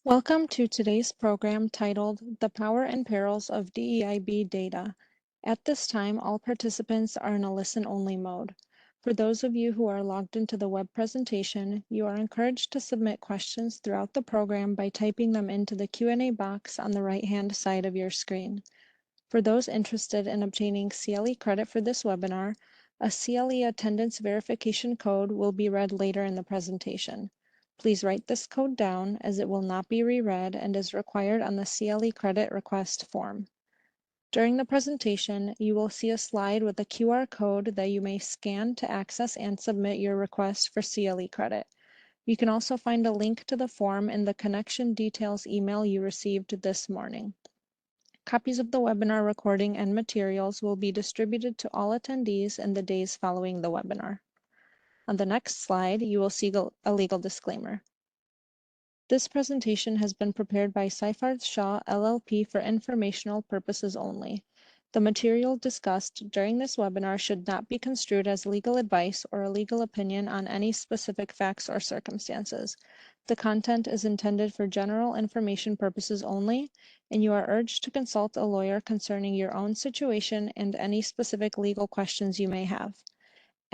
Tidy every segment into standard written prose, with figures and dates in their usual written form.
Welcome to today's program titled The Power and Perils of DEIB Data. At this time, all participants are in a listen-only mode. For those of you who are logged into the web presentation, you are encouraged to submit questions throughout the program by typing them into the Q&A box on the right-hand side of your screen. For those interested in obtaining CLE credit for this webinar, a CLE attendance verification code will be read later in the presentation. Please write this code down as it will not be reread and is required on the CLE credit request form. During the presentation, you will see a slide with a QR code that you may scan to access and submit your request for CLE credit. You can also find a link to the form in the connection details email you received this morning. Copies of the webinar recording and materials will be distributed to all attendees in the days following the webinar. On the next slide, you will see a legal disclaimer. This presentation has been prepared by Seyfarth Shaw LLP for informational purposes only. The material discussed during this webinar should not be construed as legal advice or a legal opinion on any specific facts or circumstances. The content is intended for general information purposes only, and you are urged to consult a lawyer concerning your own situation and any specific legal questions you may have.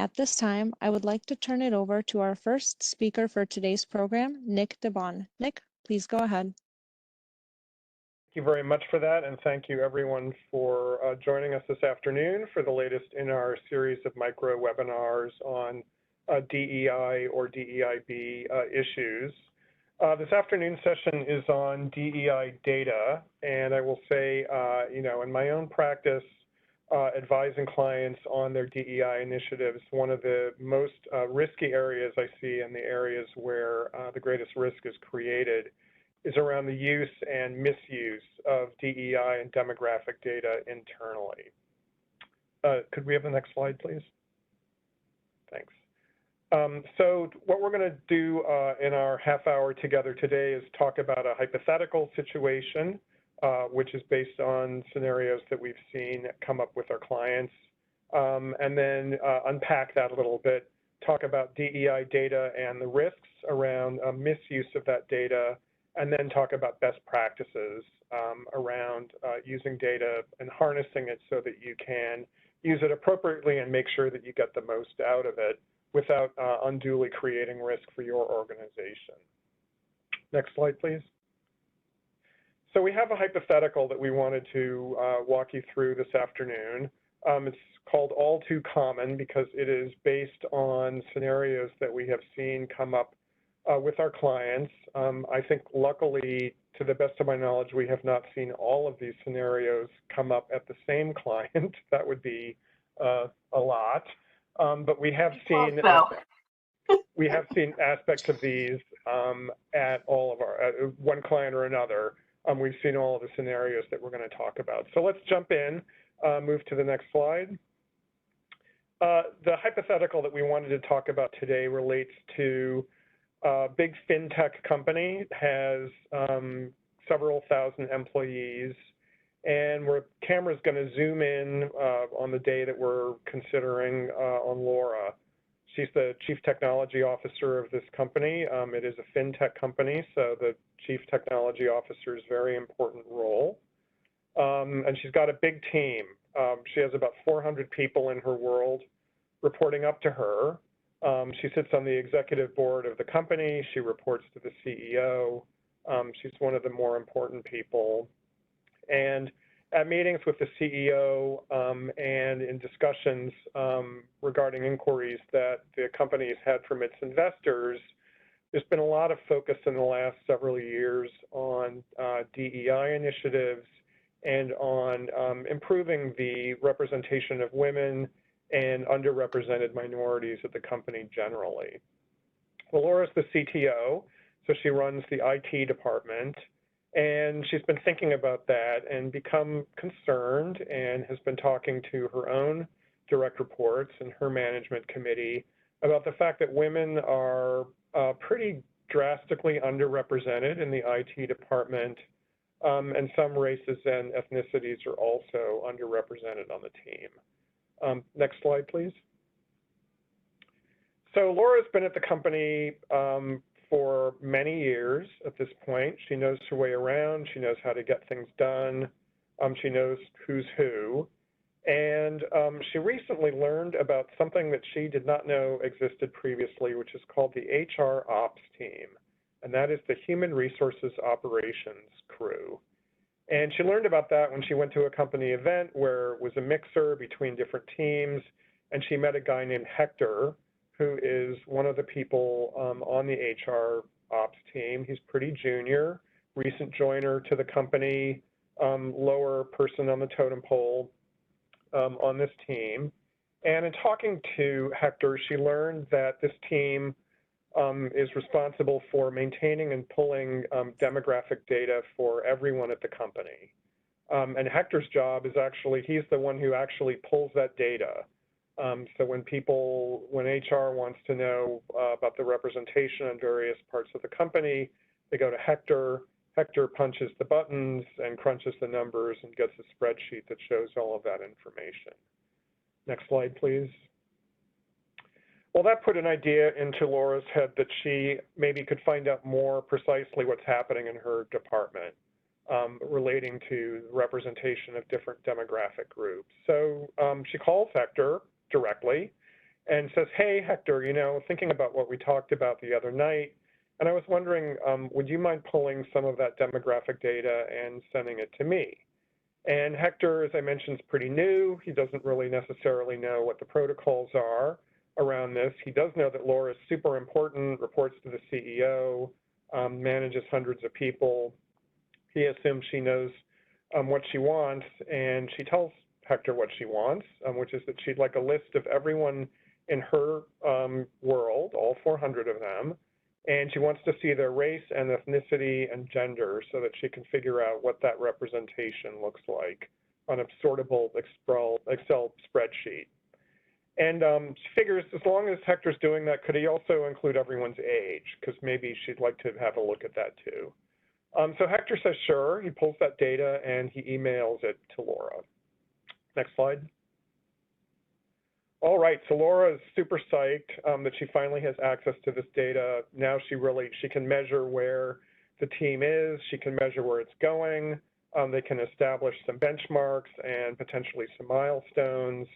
At this time, I would like to turn it over to our first speaker for today's program, Nick DeBon. Nick, please go ahead. Thank you very much for that, and thank you everyone for joining us this afternoon for the latest in our series of micro webinars on DEI or DEIB issues. This afternoon's session is on DEI data, and I will say, in my own practice, advising clients on their DEI initiatives, one of the most risky areas I see and the areas where the greatest risk is created is around the use and misuse of DEI and demographic data internally. Could we have the next slide, please? Thanks. So what we're going to do in our half hour together today is talk about a hypothetical situation, which is based on scenarios that we've seen come up with our clients, and then unpack that a little bit, talk about DEI data and the risks around misuse of that data, and then talk about best practices around using data and harnessing it so that you can use it appropriately and make sure that you get the most out of it without unduly creating risk for your organization. Next slide, please. So we have a hypothetical that we wanted to walk you through this afternoon. It's called All Too Common because it is based on scenarios that we have seen come up with our clients. I think luckily, to the best of my knowledge, we have not seen all of these scenarios come up at the same client. That would be a lot, but we have seen aspects of these at all of our one client or another. We've seen all of the scenarios that we're going to talk about. So let's jump in, move to the next slide. The hypothetical that we wanted to talk about today relates to a big fintech company, has several thousand employees, and camera's going to zoom in on the day that we're considering on Laura. She's the Chief Technology Officer of this company. It is a fintech company, so the Chief Technology Officer's very important role. And she's got a big team. She has about 400 people in her world reporting up to her. She sits on the executive board of the company. She reports to the CEO. She's one of the more important people. And at meetings with the CEO and in discussions regarding inquiries that the company has had from its investors, there's been a lot of focus in the last several years on DEI initiatives and on improving the representation of women and underrepresented minorities at the company generally. Well, Laura's the CTO, so she runs the IT department. And she's been thinking about that and become concerned and has been talking to her own direct reports and her management committee about the fact that women are pretty drastically underrepresented in the IT department, and some races and ethnicities are also underrepresented on the team. Next slide, please. So Laura's been at the company for many years at this point. She knows her way around. She knows how to get things done. She knows who's who. And she recently learned about something that she did not know existed previously, which is called the HR Ops team. And that is the Human Resources Operations crew. And she learned about that when she went to a company event where it was a mixer between different teams, and she met a guy named Hector, who is one of the people on the HR Ops team. He's pretty junior, recent joiner to the company, lower person on the totem pole on this team. And in talking to Hector, she learned that this team is responsible for maintaining and pulling demographic data for everyone at the company. And Hector's job is actually, he's the one who actually pulls that data. So when HR wants to know about the representation in various parts of the company, they go to Hector. Hector punches the buttons and crunches the numbers and gets a spreadsheet that shows all of that information. Next slide, please. Well, that put an idea into Laura's head that she maybe could find out more precisely what's happening in her department relating to representation of different demographic groups. So she calls Hector directly and says, hey, Hector, you know, thinking about what we talked about the other night, and I was wondering, would you mind pulling some of that demographic data and sending it to me? And Hector, as I mentioned, is pretty new. He doesn't really necessarily know what the protocols are around this. He does know that Laura is super important, reports to the CEO, manages hundreds of people. He assumes she knows what she wants, and she tells Hector what she wants, which is that she'd like a list of everyone in her world, all 400 of them, and she wants to see their race and ethnicity and gender so that she can figure out what that representation looks like on a sortable Excel spreadsheet. And she figures as long as Hector's doing that, could he also include everyone's age? Because maybe she'd like to have a look at that too. So Hector says sure. He pulls that data and he emails it to Laura. Next slide. All right, so Laura is super psyched that she finally has access to this data. Now she can measure where the team is. She can measure where it's going. They can establish some benchmarks and potentially some milestones.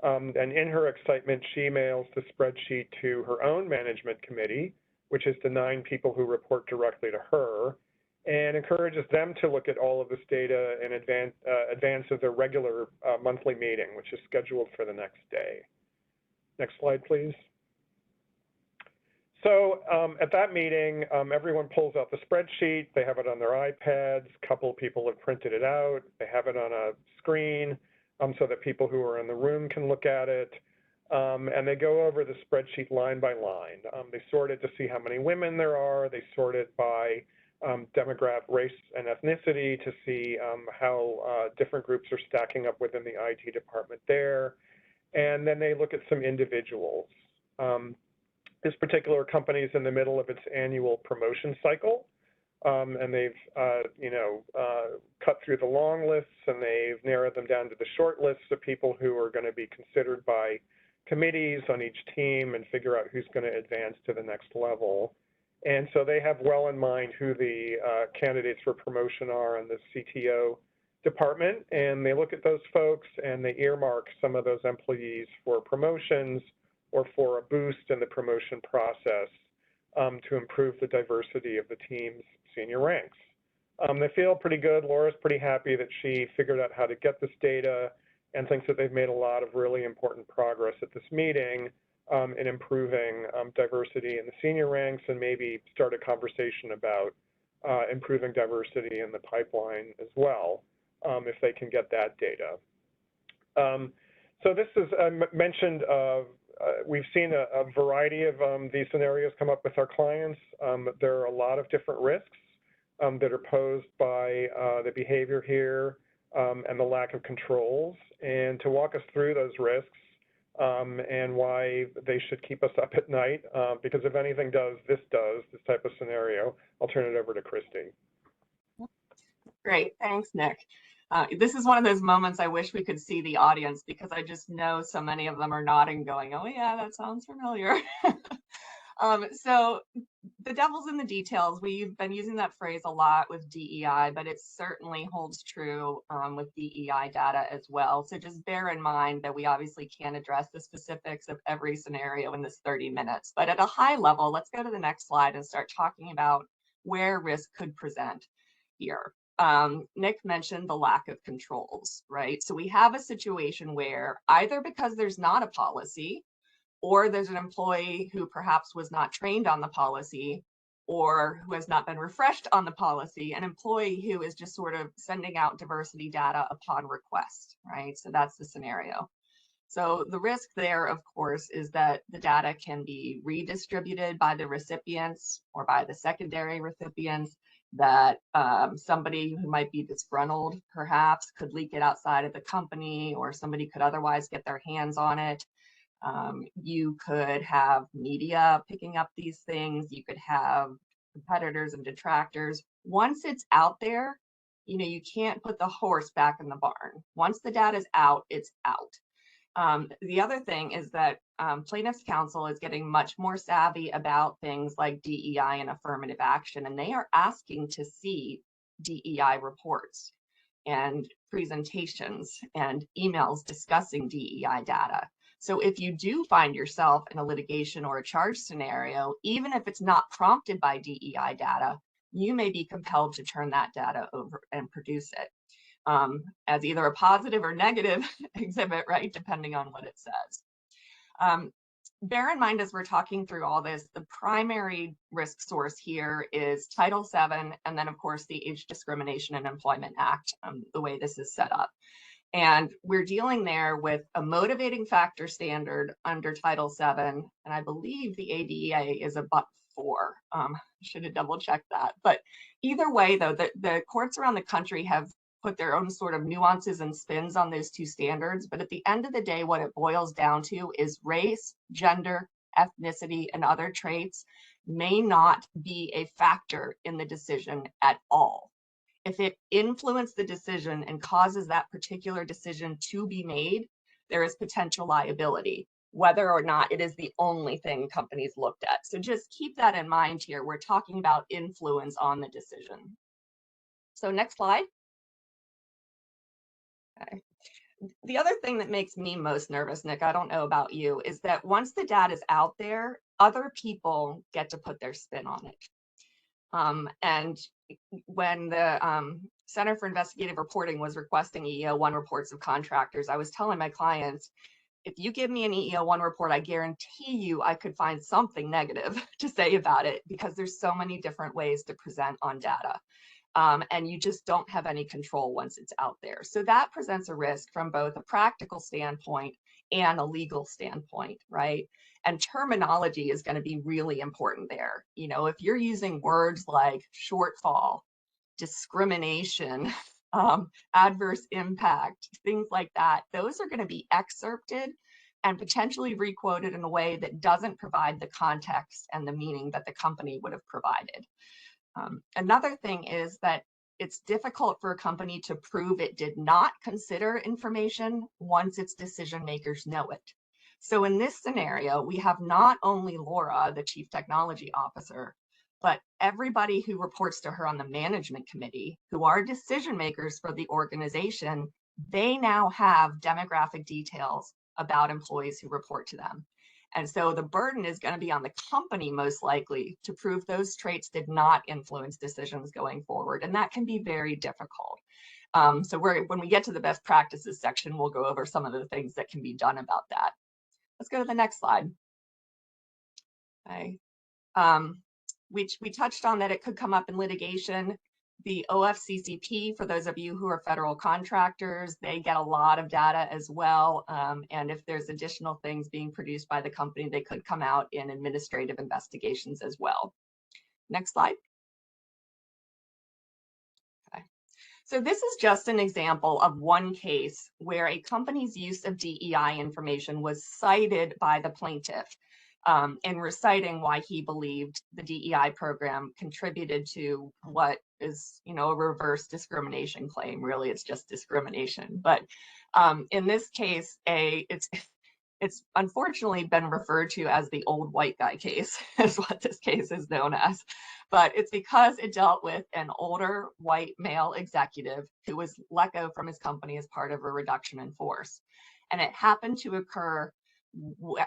And in her excitement, she emails the spreadsheet to her own management committee, which is the 9 people who report directly to her, and encourages them to look at all of this data in advance of their regular monthly meeting, which is scheduled for the next day. Next slide, please. So at that meeting, everyone pulls out the spreadsheet. They have it on their iPads. A couple of people have printed it out. They have it on a screen so that people who are in the room can look at it. And they go over the spreadsheet line by line. They sort it to see how many women there are. They sort it by demographic, race, and ethnicity to see how different groups are stacking up within the IT department there. And then they look at some individuals. This particular company is in the middle of its annual promotion cycle, and they've cut through the long lists and they've narrowed them down to the short lists of people who are going to be considered by committees on each team and figure out who's going to advance to the next level. And so they have well in mind who the candidates for promotion are in the CTO department, and they look at those folks and they earmark some of those employees for promotions or for a boost in the promotion process to improve the diversity of the team's senior ranks. They feel pretty good. Laura's pretty happy that she figured out how to get this data and thinks that they've made a lot of really important progress at this meeting in improving diversity in the senior ranks and maybe start a conversation about improving diversity in the pipeline as well, if they can get that data. So this is mentioned, we've seen a variety of these scenarios come up with our clients. There are a lot of different risks that are posed by the behavior here and the lack of controls. And to walk us through those risks and why they should keep us up at night, because if anything does, this type of scenario, I'll turn it over to Christy. Great, thanks, Nick. This is one of those moments I wish we could see the audience because I just know so many of them are nodding going, oh yeah, that sounds familiar. So the devil's in the details. We've been using that phrase a lot with DEI, but it certainly holds true with DEI data as well. So just bear in mind that we obviously can't address the specifics of every scenario in this 30 minutes. But at a high level, let's go to the next slide and start talking about where risk could present here. Nick mentioned the lack of controls, right? So we have a situation where either because there's not a policy, or there's an employee who perhaps was not trained on the policy or who has not been refreshed on the policy, an employee who is just sort of sending out diversity data upon request, right? So that's the scenario. So the risk there, of course, is that the data can be redistributed by the recipients or by the secondary recipients, that somebody who might be disgruntled perhaps could leak it outside of the company, or somebody could otherwise get their hands on it. You could have media picking up these things. You could have competitors and detractors. Once it's out there, you can't put the horse back in the barn. Once the data is out, it's out. The other thing is that plaintiffs' counsel is getting much more savvy about things like DEI and affirmative action, and they are asking to see DEI reports and presentations and emails discussing DEI data. So if you do find yourself in a litigation or a charge scenario, even if it's not prompted by DEI data, you may be compelled to turn that data over and produce it as either a positive or negative exhibit, right, depending on what it says. Bear in mind, as we're talking through all this, the primary risk source here is Title VII, and then of course the Age Discrimination and Employment Act, the way this is set up. And we're dealing there with a motivating factor standard under Title VII, and I believe the ADEA is a but-for. Should have double checked that. But either way, though, the courts around the country have put their own sort of nuances and spins on those two standards. But at the end of the day, what it boils down to is race, gender, ethnicity, and other traits may not be a factor in the decision at all. If it influenced the decision and causes that particular decision to be made, there is potential liability, whether or not it is the only thing companies looked at. So just keep that in mind here. We're talking about influence on the decision. So next slide. Okay. The other thing that makes me most nervous, Nick, I don't know about you, is that once the data is out there, other people get to put their spin on it. And when the Center for Investigative Reporting was requesting EEO-1 reports of contractors, I was telling my clients, if you give me an EEO-1 report, I guarantee you I could find something negative to say about it, because there's so many different ways to present on data. And you just don't have any control once it's out there. So that presents a risk from both a practical standpoint and a legal standpoint, right? And terminology is going to be really important there. If you're using words like shortfall, discrimination, adverse impact, things like that, those are going to be excerpted and potentially requoted in a way that doesn't provide the context and the meaning that the company would have provided. Another thing is that it's difficult for a company to prove it did not consider information once its decision makers know it. So in this scenario, we have not only Laura, the Chief Technology Officer, but everybody who reports to her on the management committee, who are decision makers for the organization. They now have demographic details about employees who report to them. And so the burden is going to be on the company, most likely, to prove those traits did not influence decisions going forward. And that can be very difficult. So when we get to the best practices section, we'll go over some of the things that can be done about that. Let's go to the next slide. Okay. We touched on that it could come up in litigation. The OFCCP, for those of you who are federal contractors, they get a lot of data as well. And if there's additional things being produced by the company, they could come out in administrative investigations as well. Next slide. Okay. So this is just an example of one case where a company's use of DEI information was cited by the plaintiff in reciting why he believed the DEI program contributed to what is, a reverse discrimination claim. Really, it's just discrimination. But in this case, it's It's unfortunately been referred to as the old white guy case, is what this case is known as. But it's because it dealt with an older white male executive who was let go from his company as part of a reduction in force. And it happened to occur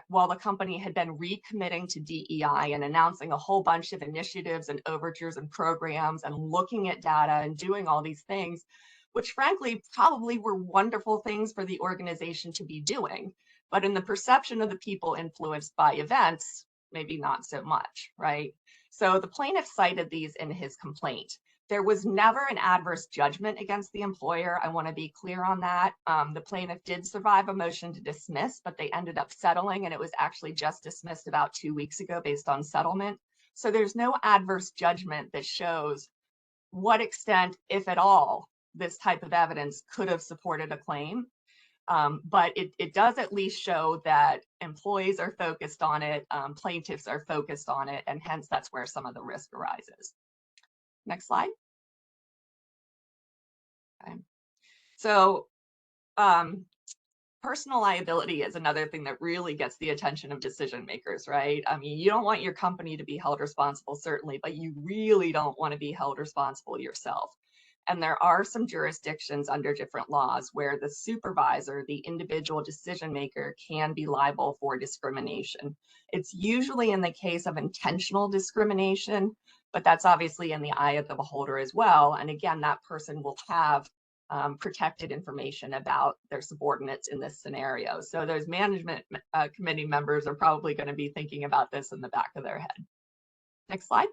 while the company had been recommitting to DEI and announcing a whole bunch of initiatives and overtures and programs and looking at data and doing all these things, which frankly probably were wonderful things for the organization to be doing. But in the perception of the people influenced by events, maybe not so much, right? So the plaintiff cited these in his complaint. There was never an adverse judgment against the employer. I want to be clear on that. The plaintiff did survive a motion to dismiss, but they ended up settling, and it was actually just dismissed about 2 weeks ago based on settlement. So there's no adverse judgment that shows what extent, if at all, this type of evidence could have supported a claim. But it does at least show that employees are focused on it, plaintiffs are focused on it, and hence that's where some of the risk arises. Next slide. Okay. So personal liability is another thing that really gets the attention of decision makers, right? I mean, you don't want your company to be held responsible, certainly, but you really don't want to be held responsible yourself. And there are some jurisdictions under different laws where the supervisor, the individual decision maker, can be liable for discrimination. It's usually in the case of intentional discrimination, but that's obviously in the eye of the beholder as well. And again, that person will have protected information about their subordinates in this scenario. So those management committee members are probably going to be thinking about this in the back of their head. Next slide.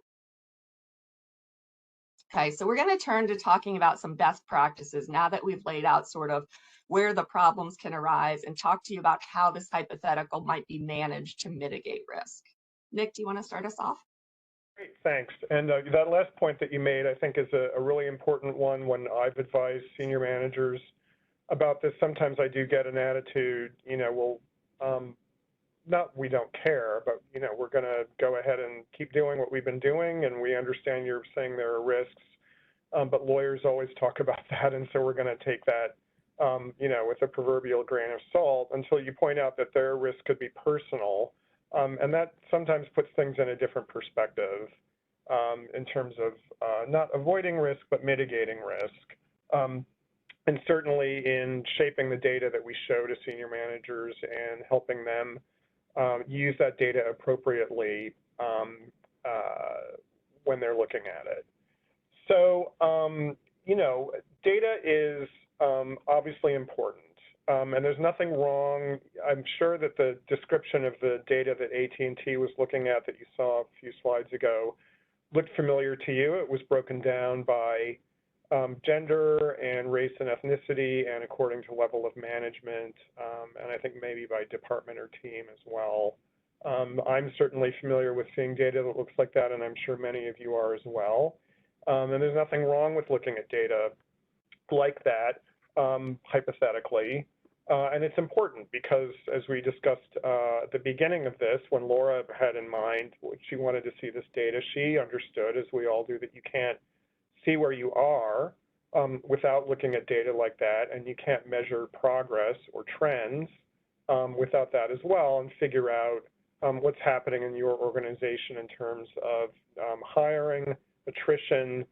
Okay, so we're going to turn to talking about some best practices now that we've laid out sort of where the problems can arise and talk to you about how this hypothetical might be managed to mitigate risk. Nick, do you want to start us off? Great, thanks. And that last point that you made, I think, is a really important one. When I've advised senior managers about this, sometimes I do get an attitude, well, not we don't care, but, we're going to go ahead and keep doing what we've been doing, and we understand you're saying there are risks, but lawyers always talk about that, and so we're going to take that, with a proverbial grain of salt until you point out that their risk could be personal. And that sometimes puts things in a different perspective in terms of not avoiding risk, but mitigating risk. And certainly in shaping the data that we show to senior managers and helping them use that data appropriately when they're looking at it. So, data is obviously important. And there's nothing wrong. I'm sure that the description of the data that AT&T was looking at that you saw a few slides ago looked familiar to you. It was broken down by gender and race and ethnicity and according to level of management, and I think maybe by department or team as well. I'm certainly familiar with seeing data that looks like that, and I'm sure many of you are as well. And there's nothing wrong with looking at data like that, hypothetically. And it's important because, as we discussed at the beginning of this, when Laura had in mind what she wanted to see this data, she understood, as we all do, that you can't see where you are without looking at data like that, and you can't measure progress or trends without that as well, and figure out what's happening in your organization in terms of hiring, attrition,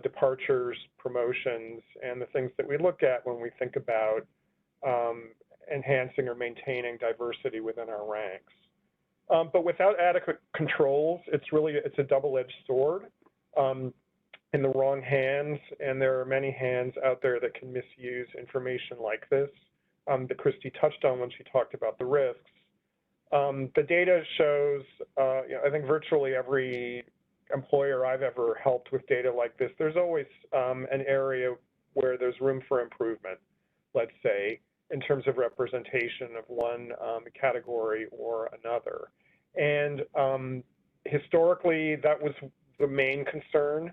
departures, promotions, and the things that we look at when we think about enhancing or maintaining diversity within our ranks. But without adequate controls, it's a double-edged sword in the wrong hands, and there are many hands out there that can misuse information like this that Christy touched on when she talked about the risks. The data shows, I think virtually every employer I've ever helped with data like this, there's always an area where there's room for improvement, let's say, in terms of representation of one category or another. And historically, that was the main concern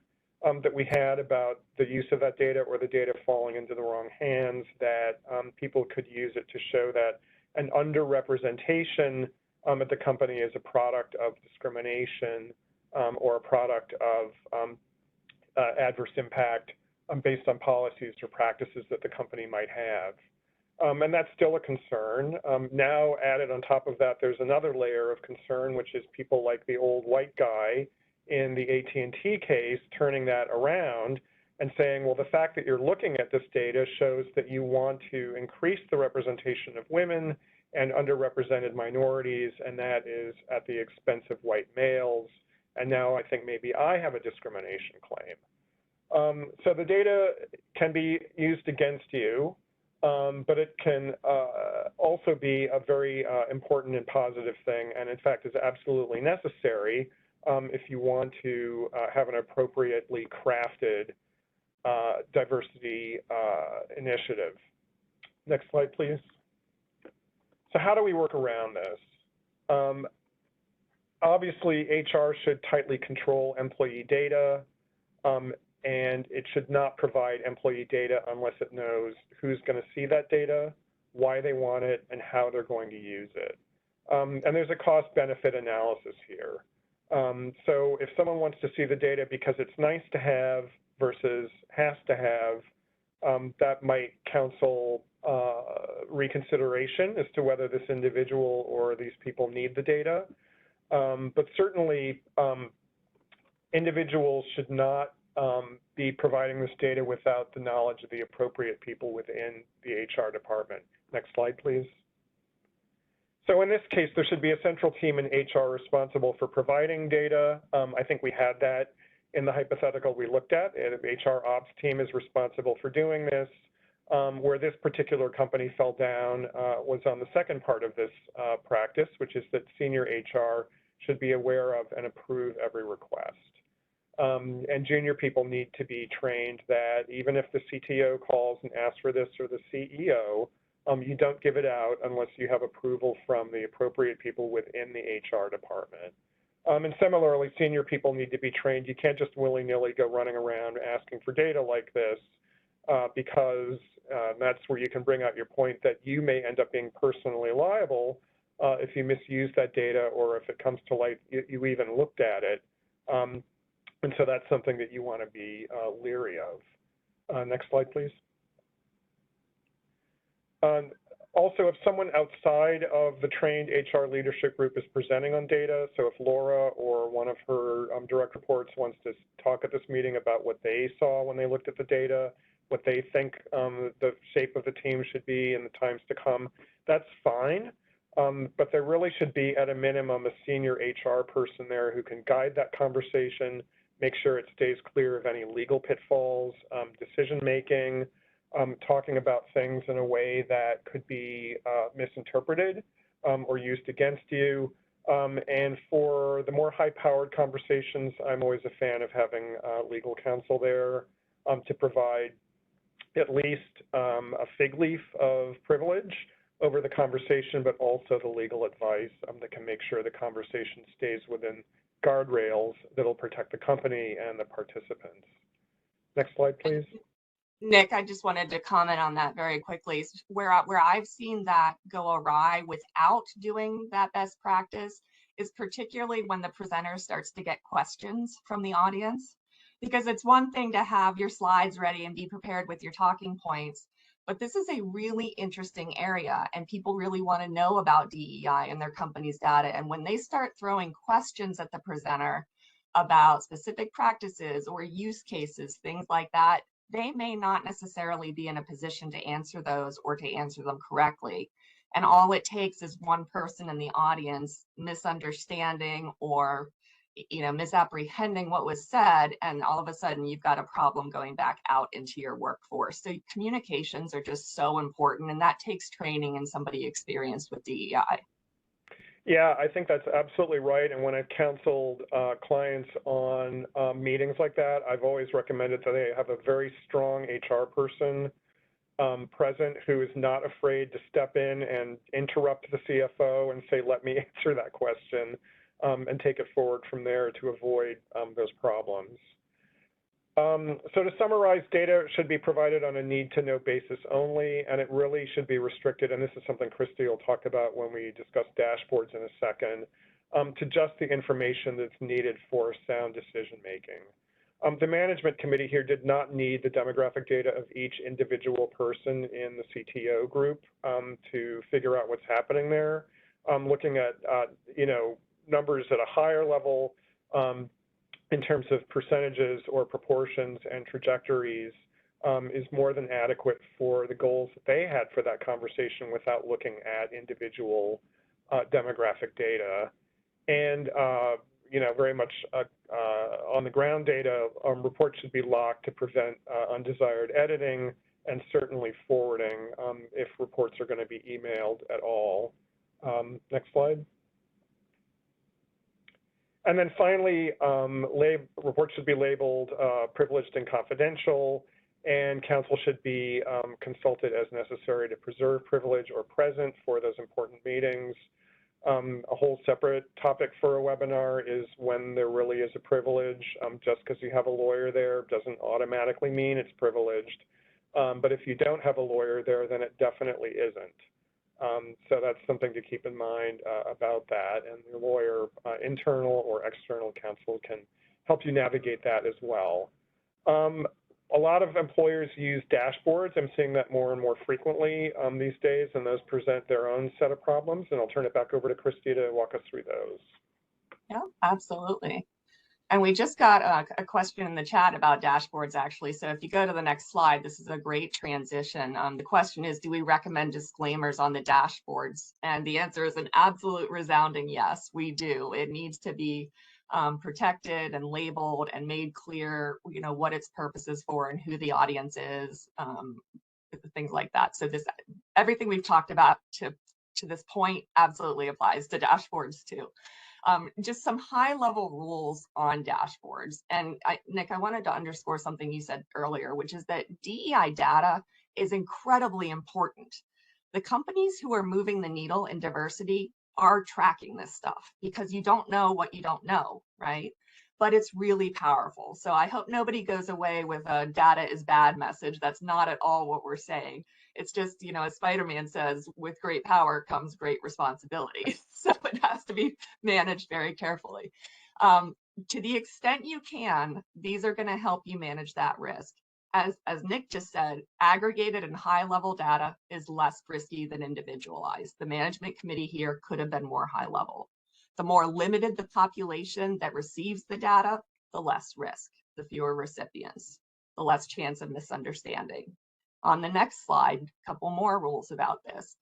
that we had about the use of that data or the data falling into the wrong hands, that people could use it to show that an underrepresentation at the company is a product of discrimination or a product of adverse impact based on policies or practices that the company might have. And that's still a concern. Now added on top of that, there's another layer of concern, which is people like the old white guy in the AT&T case turning that around and saying, well, the fact that you're looking at this data shows that you want to increase the representation of women and underrepresented minorities, and that is at the expense of white males. And now I think maybe I have a discrimination claim. So the data can be used against you, but it can also be a very important and positive thing, and in fact is absolutely necessary if you want to have an appropriately crafted diversity initiative. Next slide, please. So how do we work around this? Obviously, HR should tightly control employee data, and it should not provide employee data unless it knows who's going to see that data, why they want it, and how they're going to use it. And there's a cost-benefit analysis here. So if someone wants to see the data because it's nice to have versus has to have, that might counsel reconsideration as to whether this individual or these people need the data. But certainly, individuals should not be providing this data without the knowledge of the appropriate people within the HR department. Next slide, please. So in this case, there should be a central team in HR responsible for providing data. I think we had that in the hypothetical we looked at. The HR ops team is responsible for doing this. Where this particular company fell down was on the second part of this practice, which is that senior HR should be aware of and approve every request. And junior people need to be trained that even if the CTO calls and asks for this or the CEO, you don't give it out unless you have approval from the appropriate people within the HR department. And similarly, senior people need to be trained. You can't just willy-nilly go running around asking for data like this because that's where you can bring out your point that you may end up being personally liable if you misuse that data or if it comes to light, you even looked at it. And so that's something that you want to be leery of. Next slide, please. Also, if someone outside of the trained HR leadership group is presenting on data, so if Laura or one of her direct reports wants to talk at this meeting about what they saw when they looked at the data, what they think the shape of the team should be in the times to come, that's fine. But there really should be, at a minimum, a senior HR person there who can guide that conversation, make sure it stays clear of any legal pitfalls, decision-making, talking about things in a way that could be misinterpreted or used against you. And for the more high-powered conversations, I'm always a fan of having legal counsel there to provide at least a fig leaf of privilege over the conversation, but also the legal advice that can make sure the conversation stays within guardrails that'll protect the company and the participants. Next slide, please. Nick, I just wanted to comment on that very quickly. Where I've seen that go awry without doing that best practice is particularly when the presenter starts to get questions from the audience. Because it's one thing to have your slides ready and be prepared with your talking points, but this is a really interesting area and people really want to know about DEI and their company's data. And when they start throwing questions at the presenter about specific practices or use cases, things like that, they may not necessarily be in a position to answer those or to answer them correctly. And all it takes is one person in the audience misunderstanding or misapprehending what was said, and all of a sudden you've got a problem going back out into your workforce. So communications are just so important, and that takes training and somebody experienced with DEI. Yeah, I think that's absolutely right. And when I've counseled clients on meetings like that, I've always recommended that they have a very strong HR person present who is not afraid to step in and interrupt the CFO and say, let me answer that question, and take it forward from there to avoid those problems. So to summarize, data should be provided on a need-to-know basis only, and it really should be restricted, and this is something Christy will talk about when we discuss dashboards in a second, to just the information that's needed for sound decision-making. The management committee here did not need the demographic data of each individual person in the CTO group to figure out what's happening there. Looking at, numbers at a higher level in terms of percentages or proportions and trajectories is more than adequate for the goals that they had for that conversation without looking at individual demographic data. And very much on the ground data, reports should be locked to prevent undesired editing and certainly forwarding if reports are going to be emailed at all. Next slide. And then finally, reports should be labeled privileged and confidential, and counsel should be consulted as necessary to preserve privilege or present for those important meetings. A whole separate topic for a webinar is when there really is a privilege. Just because you have a lawyer there doesn't automatically mean it's privileged. But if you don't have a lawyer there, then it definitely isn't. So that's something to keep in mind about that. And your lawyer, internal or external counsel, can help you navigate that as well. A lot of employers use dashboards. I'm seeing that more and more frequently these days, and those present their own set of problems. And I'll turn it back over to Christy to walk us through those. Yeah, absolutely. And we just got a question in the chat about dashboards, actually. So if you go to the next slide, this is a great transition. The question is, do we recommend disclaimers on the dashboards? And the answer is an absolute resounding yes, we do. It needs to be protected and labeled and made clear, what its purpose is for and who the audience is, things like that. So everything we've talked about to this point absolutely applies to dashboards too. Just some high-level rules on dashboards. And Nick, I wanted to underscore something you said earlier, which is that DEI data is incredibly important. The companies who are moving the needle in diversity are tracking this stuff because you don't know what you don't know, right? But it's really powerful. So I hope nobody goes away with a data is bad message. That's not at all what we're saying. It's just, as Spider-Man says, with great power comes great responsibility. So it has to be managed very carefully. To the extent you can, these are going to help you manage that risk. As Nick just said, aggregated and high-level data is less risky than individualized. The management committee here could have been more high-level. The more limited the population that receives the data, the less risk, the fewer recipients, the less chance of misunderstanding. On the next slide, a couple more rules about this.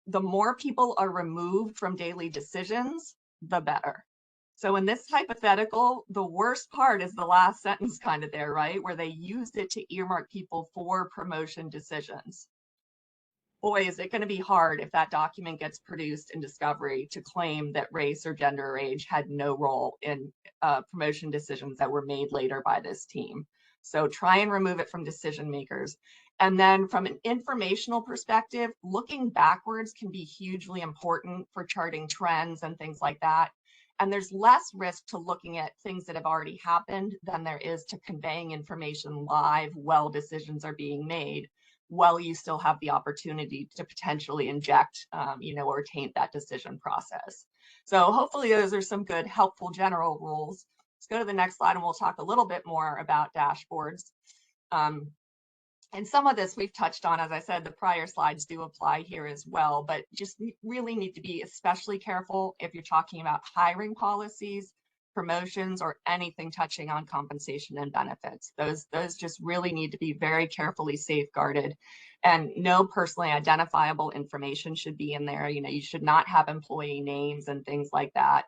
The more people are removed from daily decisions, the better. So in this hypothetical, the worst part is the last sentence kind of there, right? Where they used it to earmark people for promotion decisions. Boy, is it going to be hard if that document gets produced in discovery to claim that race or gender or age had no role in promotion decisions that were made later by this team. So try and remove it from decision makers. And then from an informational perspective, looking backwards can be hugely important for charting trends and things like that. And there's less risk to looking at things that have already happened than there is to conveying information live while decisions are being made, while you still have the opportunity to potentially inject, or taint that decision process. So hopefully those are some good, helpful general rules. Let's go to the next slide and we'll talk a little bit more about dashboards. And some of this we've touched on, as I said, the prior slides do apply here as well, but just really need to be especially careful if you're talking about hiring policies, promotions, or anything touching on compensation and benefits. Those just really need to be very carefully safeguarded, and no personally identifiable information should be in there. You should not have employee names and things like that.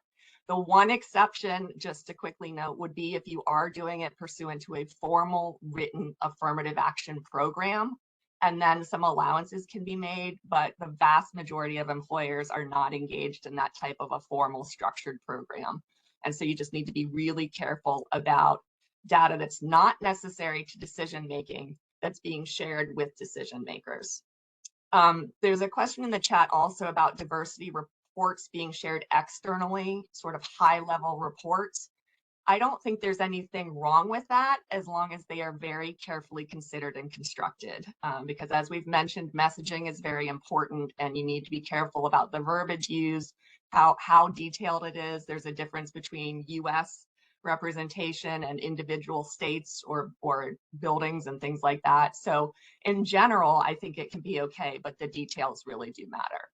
The one exception, just to quickly note, would be if you are doing it pursuant to a formal written affirmative action program, and then some allowances can be made, but the vast majority of employers are not engaged in that type of a formal structured program. And so you just need to be really careful about data that's not necessary to decision making that's being shared with decision makers. There's a question in the chat also about diversity reports being shared externally, sort of high-level reports. I don't think there's anything wrong with that as long as they are very carefully considered and constructed, because as we've mentioned, messaging is very important and you need to be careful about the verbiage used, how detailed it is. There's a difference between US representation and individual states or buildings and things like that. So in general, I think it can be okay, but the details really do matter.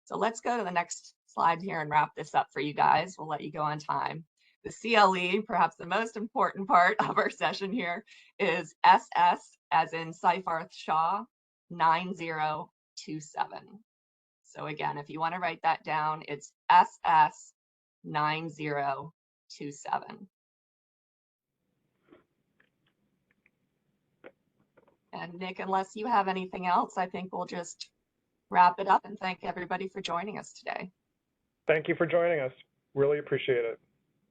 So let's go to the next slide here and wrap this up for you guys. We'll let you go on time. The CLE, perhaps the most important part of our session here, is SS, as in Seyfarth Shaw, 9027. So again, if you want to write that down, it's SS 9027. And Nick, unless you have anything else, I think we'll just wrap it up and thank everybody for joining us today. Thank you for joining us. Really appreciate it.